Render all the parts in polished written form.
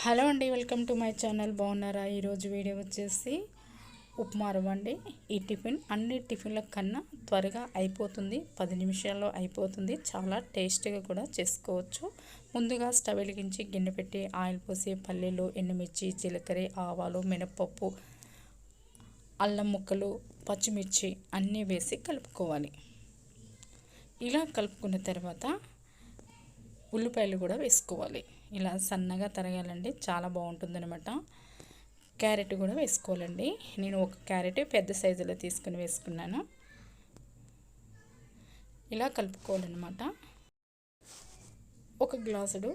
Hello అండి, welcome to my channel. బాగున్నారా? ఈరోజు వీడియో వచ్చేసి ఉప్మా రవ్వ అండి. ఈ టిఫిన్ అన్ని టిఫిన్ల కన్నా త్వరగా అయిపోతుంది, 10 నిమిషాల్లో అయిపోతుంది. చాలా టేస్టీగా కూడా చేసుకోవచ్చు. ముందుగా స్టవ్ వెలిగించి గిన్నె పెట్టి ఆయిల్ పోసి పల్లీలు, ఎండుమిర్చి, జీలకర్ర, ఆవాలు, మినపప్పు, అల్లం ముక్కలు, పచ్చిమిర్చి అన్నీ వేసి కలుపుకోవాలి. ఇలా కలుపుకున్న తర్వాత ఉల్లిపాయలు కూడా వేసుకోవాలి. ఇలా సన్నగా తరగాలండి, చాలా బాగుంటుంది అనమాట. క్యారెట్ కూడా వేసుకోవాలండి. నేను ఒక క్యారెట్ పెద్ద సైజులో తీసుకుని వేసుకున్నాను. ఇలా కలుపుకోవాలన్నమాట. ఒక గ్లాసుడు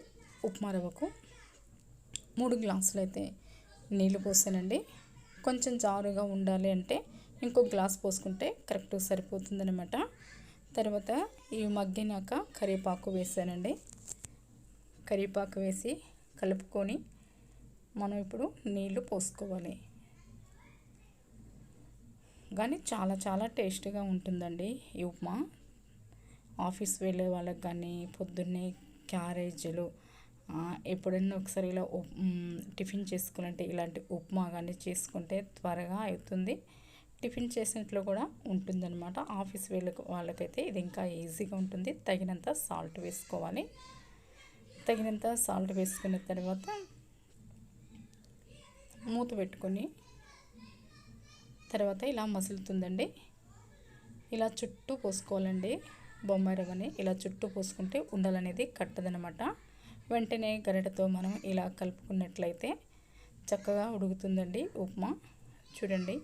ఉప్మా రవ్వకు 3 గ్లాసులు అయితే నీళ్ళు పోసానండి. కొంచెం జారుగా ఉండాలి అంటే ఇంకో గ్లాస్ పోసుకుంటే కరెక్ట్గా సరిపోతుందన్నమాట. తర్వాత ఇవి మగ్గినాక కరివేపాకు వేసానండి. కరివేపాకు వేసి కలుపుకొని మనం ఇప్పుడు నీళ్లు పోసుకోవాలి. కానీ చాలా చాలా టేస్టీగా ఉంటుందండి ఈ ఉప్మా. ఆఫీస్ వెళ్ళే వాళ్ళకి కానీ పొద్దున్నే క్యారేజీలు ఎప్పుడైనా ఒకసారి ఇలా టిఫిన్ చేసుకోవాలంటే ఇలాంటి ఉప్మా కానీ చేసుకుంటే త్వరగా అవుతుంది. టిఫిన్ చేసినట్లు కూడా ఉంటుందన్నమాట. ఆఫీస్ వాళ్ళకైతే ఇది ఇంకా ఈజీగా ఉంటుంది. తగినంత సాల్ట్ వేసుకోవాలి. తగినంత సాల్ట్ వేసుకున్న తర్వాత మూత పెట్టుకొని తర్వాత ఇలా మసులుతుందండి. ఇలా చుట్టూ పోసుకోవాలండి. బొంబాయి రవ్వని ఇలా చుట్టూ పోసుకుంటే ఉండలనేది కట్టదనమాట. వెంటనే గరిటెతో మనం ఇలా కలుపుకున్నట్లయితే చక్కగా ఉడుకుతుందండి ఉప్మా. చూడండి,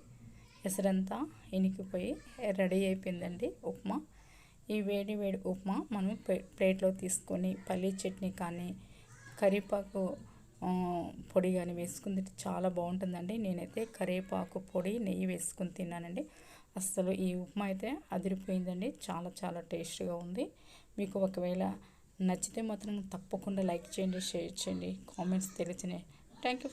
ఎసరంతా ఇనికిపోయి రెడీ అయిపోయిందండి ఉప్మా. ఈ వేడి వేడి ఉప్మా మనం ప్లేట్లో తీసుకొని పల్లీ చట్నీ కానీ కరివేపాకు పొడి కానీ వేసుకుని చాలా బాగుంటుందండి. నేనైతే కరివేపాకు పొడి, నెయ్యి వేసుకుని తిన్నానండి. అస్సలు ఈ ఉప్మా అయితే అదిరిపోయిందండి. చాలా చాలా టేస్ట్గా ఉంది. మీకు ఒకవేళ నచ్చితే మాత్రం తప్పకుండా లైక్ చేయండి, షేర్ చేయండి, కామెంట్స్ తెలియచేయండి. Thank you.